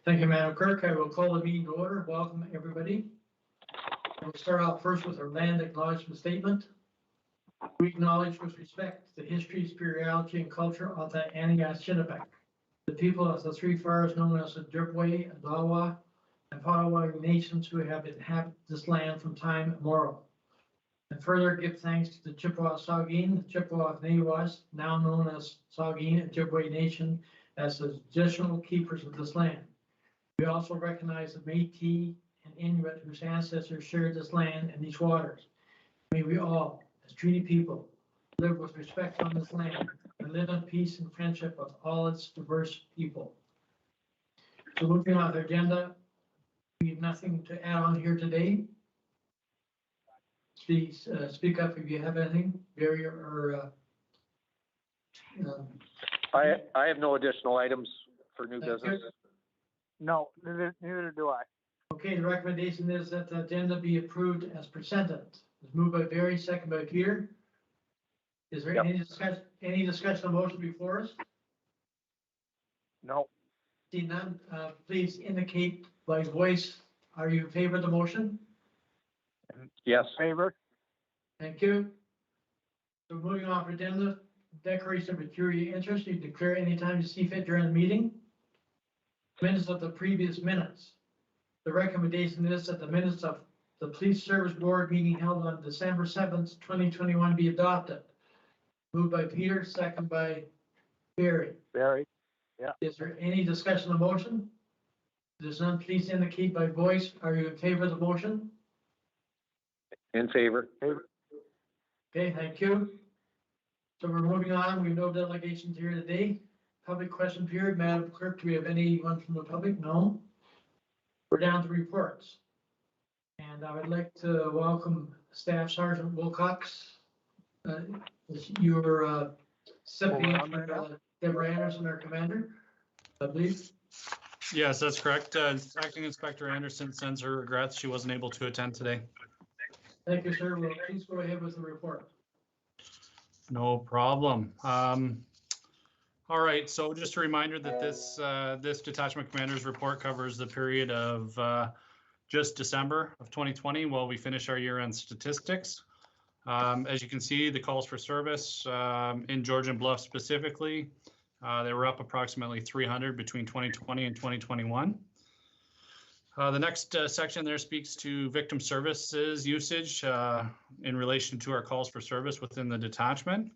Thank you, Madam Clerk. I will call the meeting to order. Welcome, everybody. We'll start off first with our land acknowledgement statement. We acknowledge with respect the history, spirituality, and culture of the Anigashinabek, the people of the three forests known as the Ojibwe, Odawa, and Potawatomi nations who have inhabited this land from time immemorial. And further give thanks to the Chippewa Saugeen, the Chippewa Nawas, now known as Saugeen Ojibwe Nation, as the traditional keepers of this land. We also recognize the Métis and Inuit whose ancestors shared this land and these waters. May we all, as treaty people, live with respect on this land and live in peace and friendship with all its diverse people. So moving on the agenda, we have nothing to add on here today. Please speak up if you have anything, Barry or I have no additional items for new business. No, neither do I. Okay, the recommendation is that the agenda be approved as presented. It's moved by Barry, second by Peter. Is there any discussion of motion before us? No. See none, please indicate by voice, are you in favor of the motion? Yes. Favor? Thank you. So moving on for agenda, declaration of peculiar interest, you declare anytime you see fit during the meeting. Minutes of the previous minutes. The recommendation is that the minutes of the Police Service Board meeting held on December 7th, 2021 be adopted. Moved by Peter, second by Barry. Barry? Yeah. Is there any discussion of motion? If there's none, please indicate by voice. Are you in favor of the motion? In favor. Favor? Okay, thank you. So we're moving on. We have no delegations here today. Public question period. Madam Clerk, do we have anyone from the public? No. We're down to reports. And I would like to welcome Staff Sergeant Wilcox. Your recipient for Deborah Anderson, our commander, I believe. Yes, that's correct. Acting Inspector Anderson sends her regrets. She wasn't able to attend today. Thank you, sir. Well, please go ahead with the report. No problem. All right, so just a reminder that this detachment commander's report covers the period of just December of 2020 while we finish our year-end statistics. As you can see, the calls for service in Georgian Bluffs specifically, they were up approximately 300 between 2020 and 2021. The next section there speaks to victim services usage in relation to our calls for service within the detachment.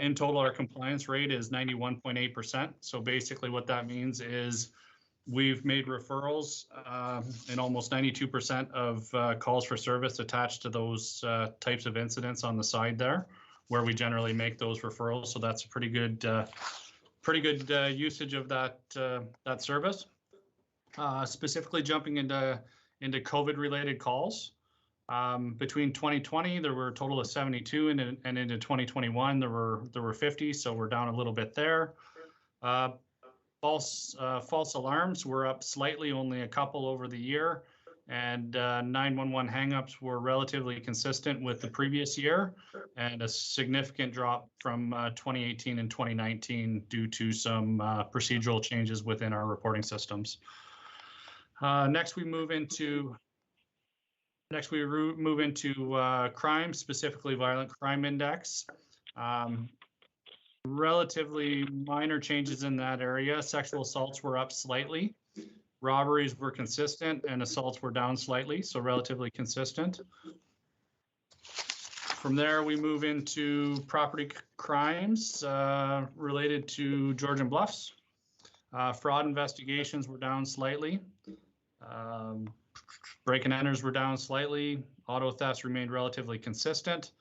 In total, our compliance rate is 91.8%. So basically what that means is we've made referrals and almost 92% of calls for service attached to those types of incidents on the side there, where we generally make those referrals. So that's a pretty good usage of that service. Specifically jumping into COVID-related calls. Between 2020, there were a total of 72, and into 2021, there were 50. So we're down a little bit there. False alarms were up slightly, only a couple over the year, and 911 hangups were relatively consistent with the previous year, and a significant drop from 2018 and 2019 due to some procedural changes within our reporting systems. Next, we move into crime, specifically violent crime index. Relatively minor changes in that area. Sexual assaults were up slightly. Robberies were consistent and assaults were down slightly, so relatively consistent. From there, we move into property crimes related to Georgian Bluffs. Fraud investigations were down slightly. Break and enters were down slightly. Auto thefts remained relatively consistent.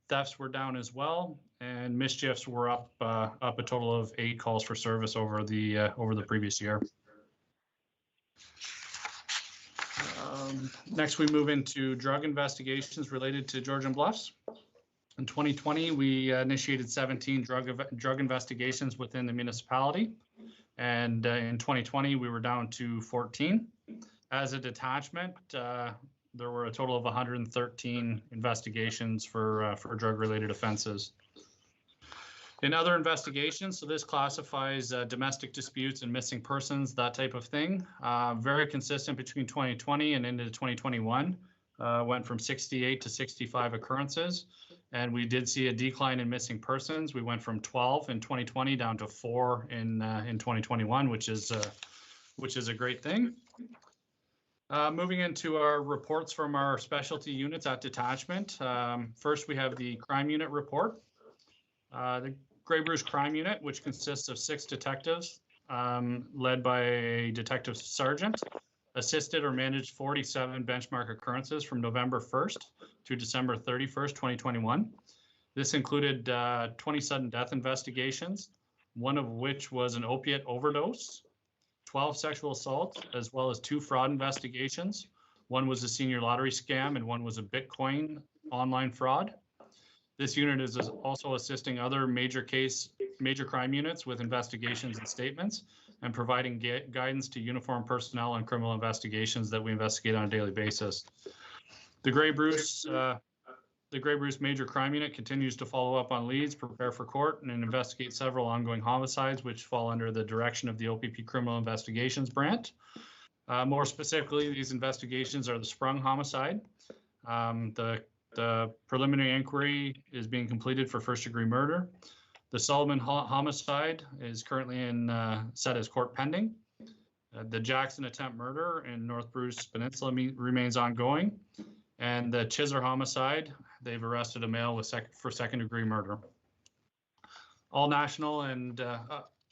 Thefts were down as well, and mischiefs were up a total of 8 calls for service over the previous year. Next, we move into drug investigations related to Georgian Bluffs. In 2020, we initiated 17 drug investigations within the municipality, and in 2020 we were down to 14. As a detachment, there were a total of 113 investigations for drug-related offenses. In other investigations, so this classifies domestic disputes and missing persons, that type of thing. Very consistent between 2020 and into 2021. Went from 68 to 65 occurrences. And we did see a decline in missing persons. We went from 12 in 2020 down to 4 in 2021, which is a great thing. Moving into our reports from our specialty units at detachment. First, we have the crime unit report. The Grey Bruce Crime Unit, which consists of 6 detectives, led by a detective sergeant, assisted or managed 47 benchmark occurrences from November 1st to December 31st, 2021. This included 20 sudden death investigations, one of which was an opiate overdose, 12 sexual assaults, as well as 2 fraud investigations. One was a senior lottery scam and one was a Bitcoin online fraud. This unit is also assisting other major crime units with investigations and statements and providing guidance to uniformed personnel on criminal investigations that we investigate on a daily basis. The Grey Bruce Major Crime Unit continues to follow up on leads, prepare for court, and investigate several ongoing homicides which fall under the direction of the OPP Criminal Investigations Branch. More specifically, these investigations are the Sprung homicide. The preliminary inquiry is being completed for first-degree murder. The Solomon homicide is currently set as court pending. The Jackson attempt murder in North Bruce Peninsula remains ongoing. And the Chisler homicide, they've arrested a male for second-degree murder. All national and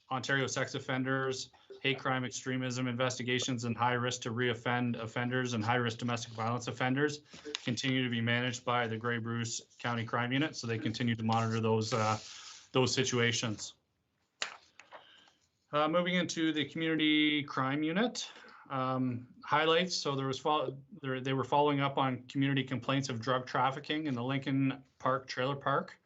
Ontario sex offenders, hate crime, extremism investigations, and high risk to reoffend offenders and high risk domestic violence offenders continue to be managed by the Grey Bruce County Crime Unit, so they continue to monitor those situations. Moving into the Community Crime Unit. Highlights, so they were following up on community complaints of drug trafficking in the Lincoln Park Trailer Park.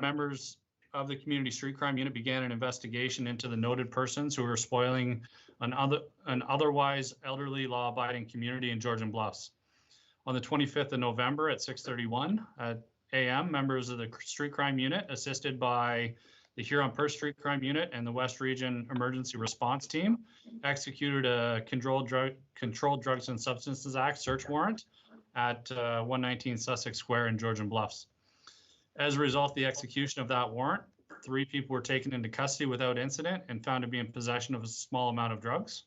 Members of the Community Street Crime Unit began an investigation into the noted persons who were spoiling an otherwise elderly law-abiding community in Georgian Bluffs. On the 25th of November at 6:31 a.m., members of the Street Crime Unit, assisted by the Huron-Perth Street Crime Unit and the West Region Emergency Response Team, executed a Controlled Drugs and Substances Act search warrant at 119 Sussex Square in Georgian Bluffs. As a result of the execution of that warrant, 3 people were taken into custody without incident and found to be in possession of a small amount of drugs.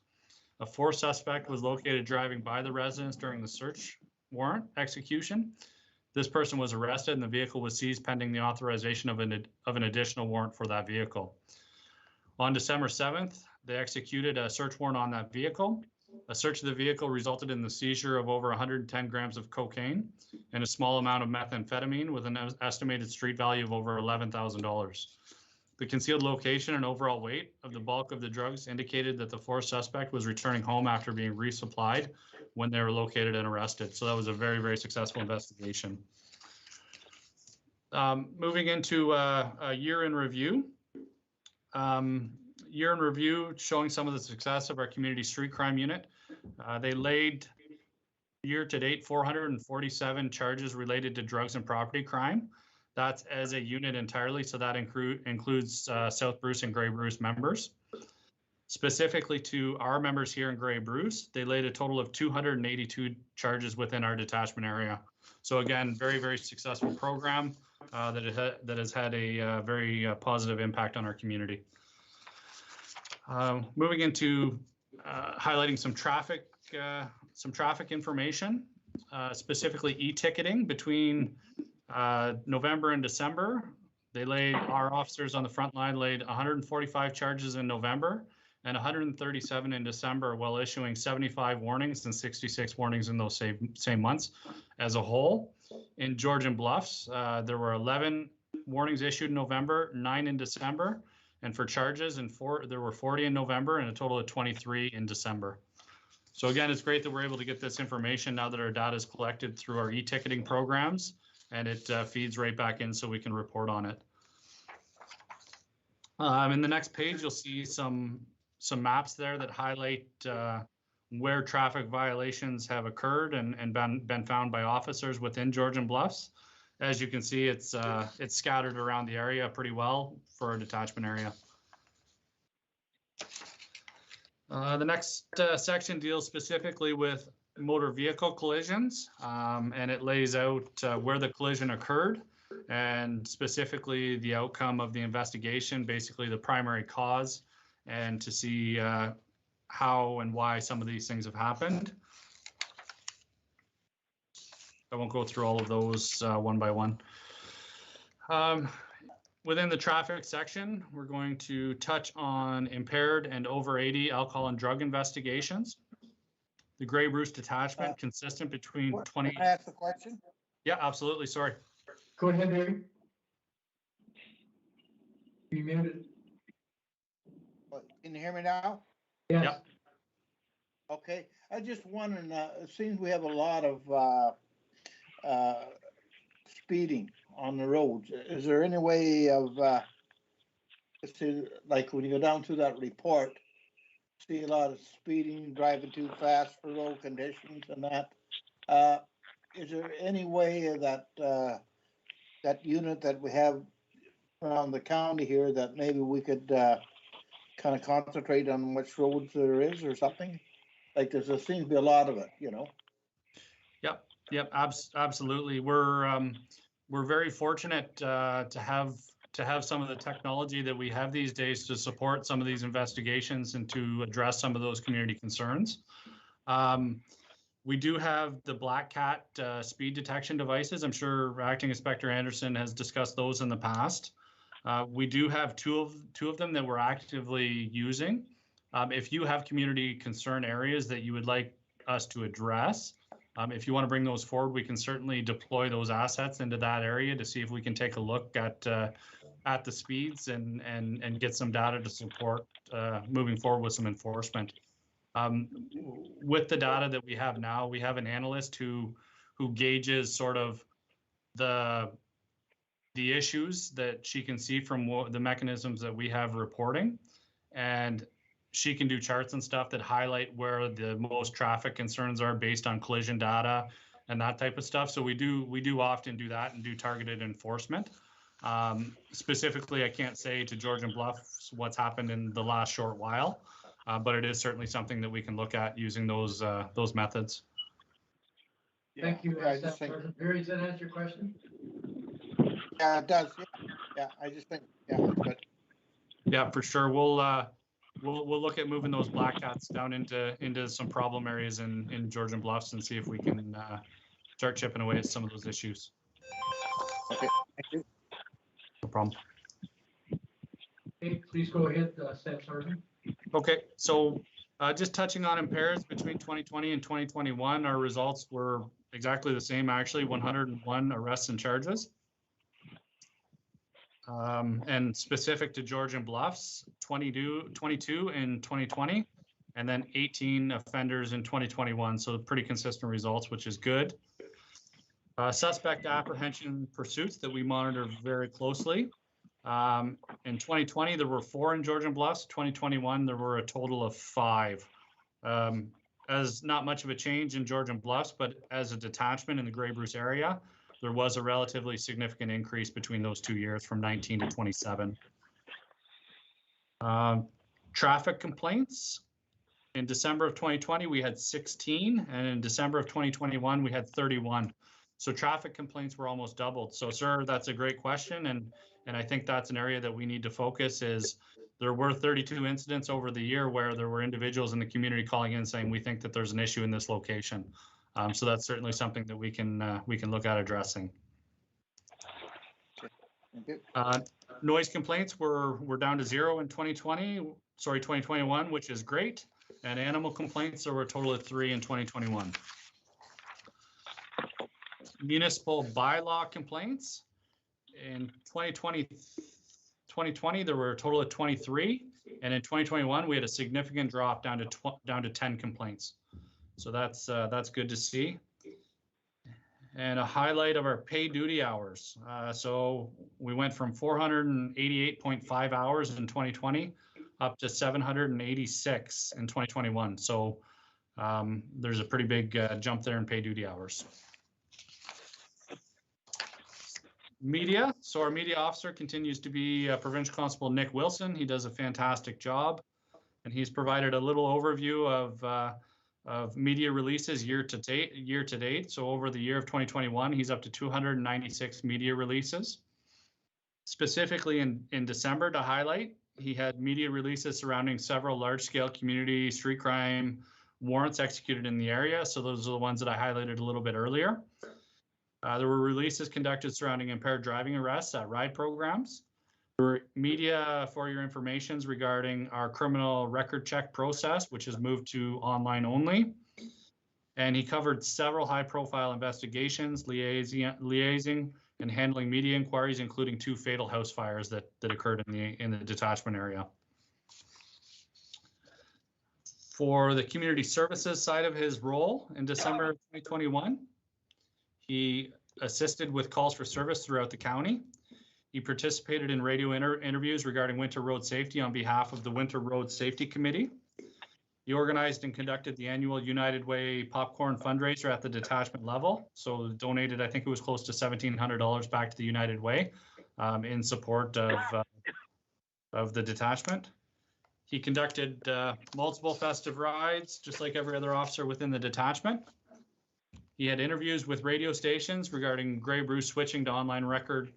A 4th suspect was located driving by the residence during the search warrant execution. This person was arrested and the vehicle was seized pending the authorization of an additional warrant for that vehicle. On December 7th, they executed a search warrant on that vehicle. A search of the vehicle resulted in the seizure of over 110 grams of cocaine and a small amount of methamphetamine with an estimated street value of over $11,000. The concealed location and overall weight of the bulk of the drugs indicated that the 4th suspect was returning home after being resupplied when they were located and arrested. So that was a very, very successful investigation. Moving into a year in review. Year in review showing some of the success of our Community Street Crime Unit. They laid year to date 447 charges related to drugs and property crime. That's as a unit entirely, so that includes South Bruce and Grey Bruce members. Specifically to our members here in Grey Bruce, they laid a total of 282 charges within our detachment area. So again, very, very successful program that has had a very positive impact on our community. Moving into highlighting some traffic information, specifically e-ticketing between November and December. Our officers on the front line laid 145 charges in November and 137 in December, while issuing 75 warnings and 66 warnings in those same months as a whole. In Georgian Bluffs, there were 11 warnings issued in November, 9 in December, and for charges, there were 40 in November and a total of 23 in December. So again, it's great that we're able to get this information now that our data is collected through our e-ticketing programs, and it feeds right back in so we can report on it. In the next page, you'll see some maps there that highlight where traffic violations have occurred and been found by officers within Georgian Bluffs. as you can see, it's scattered around the area pretty well for a detachment area. The next section deals specifically with motor vehicle collisions, and it lays out where the collision occurred and specifically the outcome of the investigation, basically the primary cause, and to see how and why some of these things have happened. I won't go through all of those one by one. Within the traffic section, we're going to touch on impaired and over 80 alcohol and drug investigations. The Grey Bruce detachment consistent between 20. Can I ask a question? Yeah, absolutely. Sorry. Go ahead, Barry. You muted. Can you hear me now? Yes. Yep. Okay, I just wondering, it seems we have a lot of speeding on the roads. Is there any way of, like when you go down through that report, see a lot of speeding, driving too fast for road conditions and that? Is there any way that that unit that we have around the county here that maybe we could kind of concentrate on which roads there is or something? Like there seems to be a lot of it, you know? Yep, absolutely. We're very fortunate to have some of the technology that we have these days to support some of these investigations and to address some of those community concerns. We do have the Black Cat speed detection devices. I'm sure Acting Inspector Anderson has discussed those in the past. We do have two of them that we're actively using. If you have community concern areas that you would like us to address, if you want to bring those forward, we can certainly deploy those assets into that area to see if we can take a look at the speeds and get some data to support moving forward with some enforcement. With the data that we have now, we have an analyst who gauges sort of the issues that she can see from the mechanisms that we have reporting, and she can do charts and stuff that highlight where the most traffic concerns are based on collision data and that type of stuff. So we do often do that and do targeted enforcement. Specifically, I can't say to Georgian Bluffs what's happened in the last short while, but it is certainly something that we can look at using those methods. Thank you, Yeah, I just think, Sergeant. Barry, does that answer your question? yeah, it does. Yeah, I just think, yeah, but Yeah, for sure. We'll look at moving those Black Cats down into some problem areas in Georgian Bluffs and see if we can start chipping away at some of those issues. okay, thank you. No problem. Okay, please go ahead, Staff Sergeant. Okay, so just touching on impairs between 2020 and 2021, our results were exactly the same, actually, 101 arrests and charges. And specific to Georgian Bluffs, 22 in 2020, and then 18 offenders in 2021. So pretty consistent results, which is good. Suspect apprehension pursuits that we monitor very closely. In 2020, there were 4 in Georgian Bluffs. 2021, there were a total of 5. As not much of a change in Georgian Bluffs, but as a detachment in the Grey Bruce area, there was a relatively significant increase between those 2 years from 19 to 27. Traffic complaints. In December of 2020, we had 16, and in December of 2021, we had 31. So traffic complaints were almost doubled. So, sir, that's a great question, and I think that's an area that we need to focus. Is there were 32 incidents over the year where there were individuals in the community calling in saying we think that there's an issue in this location. So that's certainly something that we can look at addressing. Noise complaints were down to 0 in 2021, which is great. And animal complaints, there were a total of 3 in 2021. Municipal bylaw complaints. In 2020, there were a total of 23. And in 2021, we had a significant drop down to 10 complaints. So that's good to see. And a highlight of our paid duty hours. So we went from 488.5 hours in 2020 up to 786 in 2021. So there's a pretty big jump there in paid duty hours. Media. So our media officer continues to be Provincial Constable Nick Wilson. He does a fantastic job, and he's provided a little overview of media releases year to date. So over the year of 2021, he's up to 296 media releases. Specifically in December, to highlight, he had media releases surrounding several large-scale community street crime warrants executed in the area. So those are the ones that I highlighted a little bit earlier. There were releases conducted surrounding impaired driving arrests at ride programs. There were media, for your information, regarding our criminal record check process, which has moved to online only. And he covered several high-profile investigations, liaising and handling media inquiries, including 2 fatal house fires that occurred in the detachment area. For the community services side of his role in December of 2021, he assisted with calls for service throughout the county. He participated in radio interviews regarding winter road safety on behalf of the Winter Road Safety Committee. He organized and conducted the annual United Way popcorn fundraiser at the detachment level. So donated, I think it was close to $1,700 back to the United Way in support of the detachment. He conducted multiple festive rides, just like every other officer within the detachment. He had interviews with radio stations regarding Grey Bruce switching to online record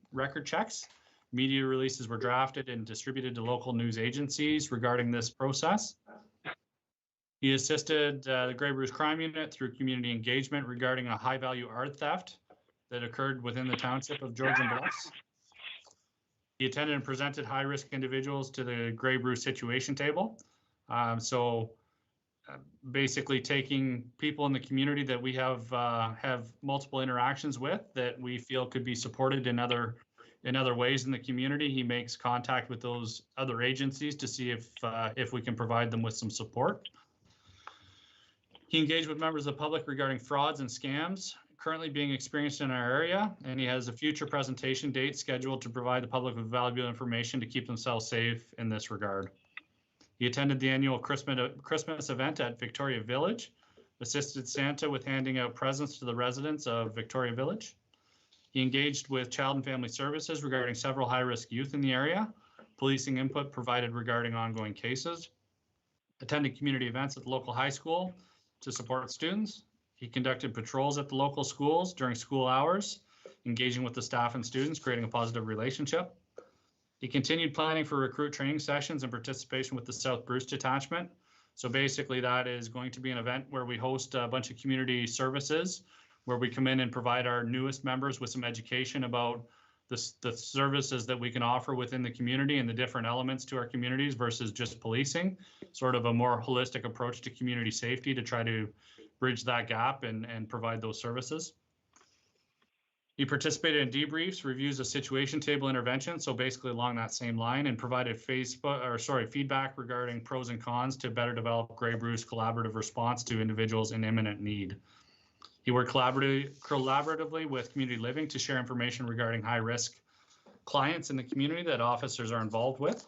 checks. Media releases were drafted and distributed to local news agencies regarding this process. He assisted the Grey Bruce Crime Unit through community engagement regarding a high-value art theft that occurred within the township of Georgian Bluffs. He attended and presented high-risk individuals to the Grey Bruce situation table. Basically taking people in the community that we have multiple interactions with that we feel could be supported in other ways in the community. He makes contact with those other agencies to see if we can provide them with some support. He engaged with members of the public regarding frauds and scams currently being experienced in our area, and he has a future presentation date scheduled to provide the public with valuable information to keep themselves safe in this regard. He attended the annual Christmas event at Victoria Village, assisted Santa with handing out presents to the residents of Victoria Village. He engaged with Child and Family Services regarding several high-risk youth in the area, policing input provided regarding ongoing cases, attended community events at the local high school to support students. He conducted patrols at the local schools during school hours, engaging with the staff and students, creating a positive relationship. He continued planning for recruit training sessions and participation with the South Bruce Detachment. So basically that is going to be an event where we host a bunch of community services, where we come in and provide our newest members with some education about the services that we can offer within the community and the different elements to our communities versus just policing, sort of a more holistic approach to community safety to try to bridge that gap and provide those services. He participated in debriefs, reviews of situation table intervention, so basically along that same line, and provided feedback regarding pros and cons to better develop Grey Bruce collaborative response to individuals in imminent need. He worked collaboratively with Community Living to share information regarding high-risk clients in the community that officers are involved with.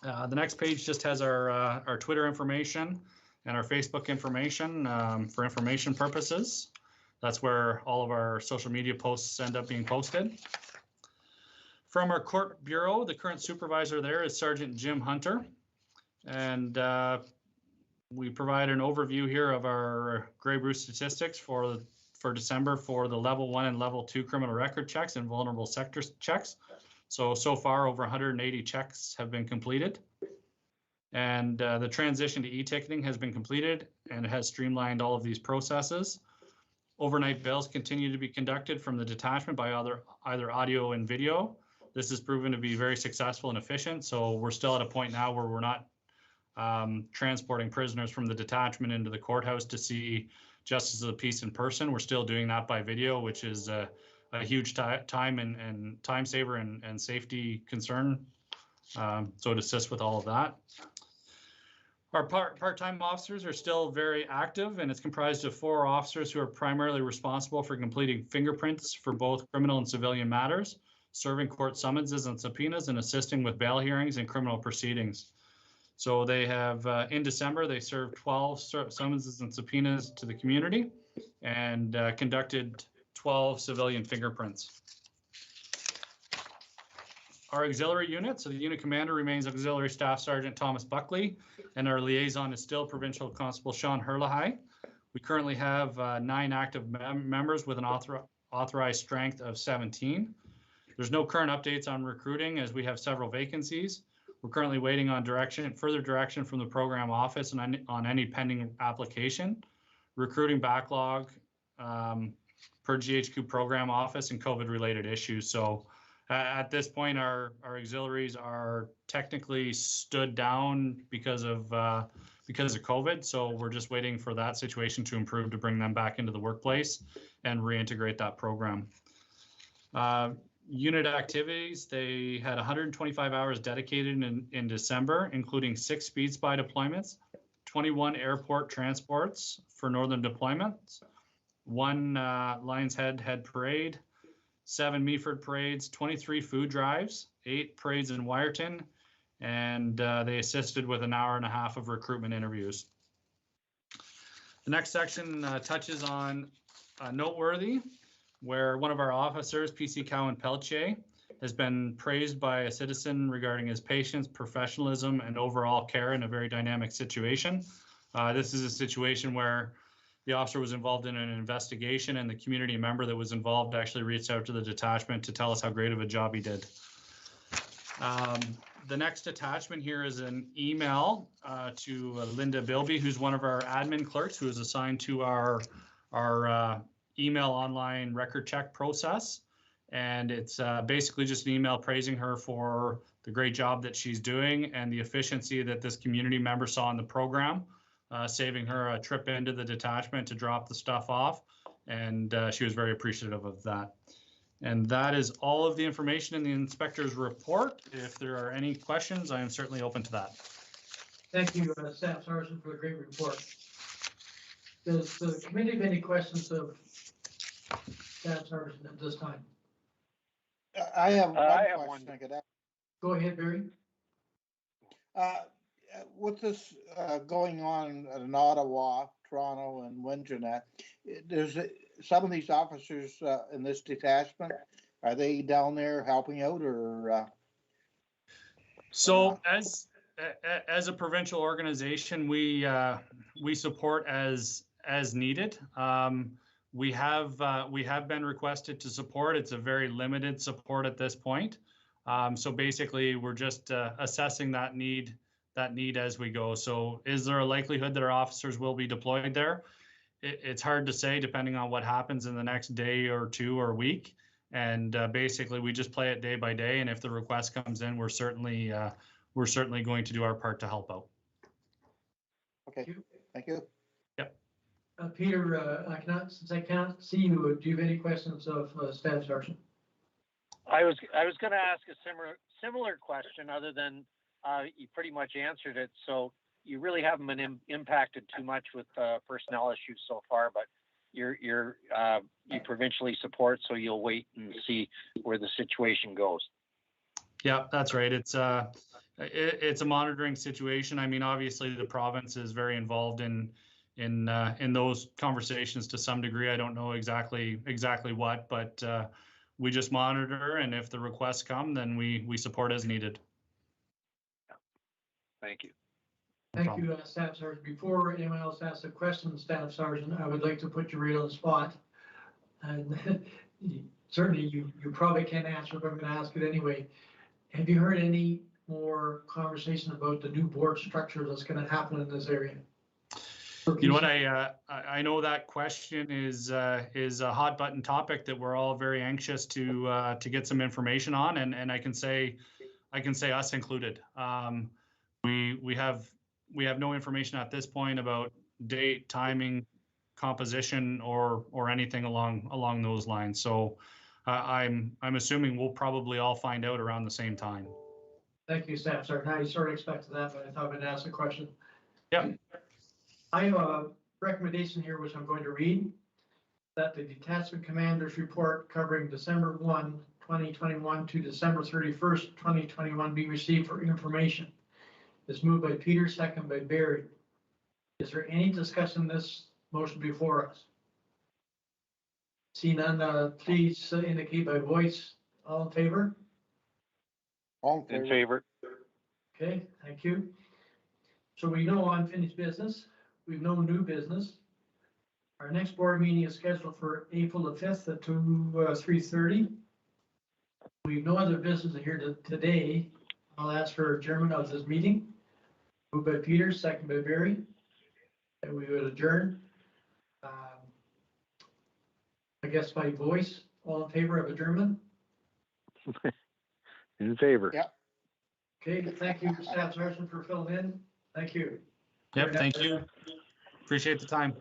The next page just has our Twitter information and our Facebook information for information purposes. That's where all of our social media posts end up being posted. From our court bureau, the current supervisor there is Sergeant Jim Hunter. And we provide an overview here of our Grey Bruce statistics for December for the level 1 and level 2 criminal record checks and vulnerable sector checks. So far over 180 checks have been completed. And the transition to e-ticketing has been completed and it has streamlined all of these processes. Overnight bails continue to be conducted from the detachment by either audio and video. This has proven to be very successful and efficient. So we're still at a point now where we're not transporting prisoners from the detachment into the courthouse to see justice of the peace in person. We're still doing that by video, which is a huge time and time saver and safety concern. So it assists with all of that. Our part-time officers are still very active, and it's comprised of 4 officers who are primarily responsible for completing fingerprints for both criminal and civilian matters, serving court summonses and subpoenas, and assisting with bail hearings and criminal proceedings. So they have, in December, they served 12 summonses and subpoenas to the community and conducted 12 civilian fingerprints. Our auxiliary unit, so the unit commander remains Auxiliary Staff Sergeant Thomas Buckley, and our liaison is still Provincial Constable Sean Herlahai. We currently have 9 active members with an authorized strength of 17. There's no current updates on recruiting as we have several vacancies. We're currently waiting on further direction from the program office and on any pending application. Recruiting backlog per GHQ program office and COVID-related issues. So at this point, our auxiliaries are technically stood down because of COVID. So we're just waiting for that situation to improve to bring them back into the workplace and reintegrate that program. Unit activities, they had 125 hours dedicated in December, including 6 speed spy deployments, 21 airport transports for northern deployments, 1 Lions Head parade, 7 Meaford parades, 23 food drives, 8 parades in Wyerton, and they assisted with an hour and a half of recruitment interviews. The next section touches on noteworthy, where one of our officers, PC Cowan Peltier, has been praised by a citizen regarding his patience, professionalism, and overall care in a very dynamic situation. This is a situation where the officer was involved in an investigation, and the community member that was involved actually reached out to the detachment to tell us how great of a job he did. The next attachment here is an email to Linda Bilby, who's one of our admin clerks, who is assigned to our email online record check process. And it's basically just an email praising her for the great job that she's doing and the efficiency that this community member saw in the program, saving her a trip into the detachment to drop the stuff off. And she was very appreciative of that. And that is all of the information in the inspector's report. If there are any questions, I am certainly open to that. Thank you, Staff Sergeant, for a great report. Does the committee have any questions of Staff Sergeant at this time? I have I have one one. question I could ask. Go ahead, Barry. With this going on in Ottawa, Toronto, and Wingenet, there's some of these officers in this detachment. Are they down there helping out, or? So as a provincial organization, we support as needed. We have been requested to support. It's a very limited support at this point. So basically, we're just assessing that need as we go. So is there a likelihood that our officers will be deployed there? It's hard to say, depending on what happens in the next day or 2 or week. And basically, we just play it day by day. And if the request comes in, we're certainly going to do our part to help out. Okay, thank you. Yep. Peter, since I can't see you, do you have any questions of Staff Sergeant? I was going to ask a similar question, other than you pretty much answered it. So you really haven't been impacted too much with personnel issues so far, but you provincially support, so you'll wait and see where the situation goes. Yeah, that's right. It's a monitoring situation. I mean, obviously the province is very involved in those conversations to some degree. I don't know exactly what, but we just monitor, and if the requests come, then we support as needed. Thank you. Thank you, Staff Sergeant. Before anyone else asks a question, Staff Sergeant, I would like to put you right on the spot. And certainly you probably can't answer, but I'm going to ask it anyway. Have you heard any more conversation about the new board structure that's going to happen in this area? You know what, I know that question is a hot button topic that we're all very anxious to get some information on, and I can say us included. We have no information at this point about date, timing, composition, or anything along those lines. So I'm assuming we'll probably all find out around the same time. Thank you, Staff Sergeant. I sort of expected that, but I thought I'd ask a question. Yep. I have a recommendation here, which I'm going to read, that the detachment commander's report covering December 1, 2021 to December 31st, 2021 be received for information. It's moved by Peter, second by Barry. Is there any discussion on this motion before us? See none, please indicate by voice. All in favor? All In favor. Okay, thank you. So we know unfinished business. We've no new business. Our next board meeting is scheduled for April the 5th at 3:30. We've no other business here today. I'll ask for adjournment of this meeting. Moved by Peter, second by Barry. And we would adjourn. I guess by voice, all in favor of adjournment? In favor. Yeah. Okay, thank you, Staff Sergeant, for filling in. Thank you. Yep, thank you. Appreciate the time.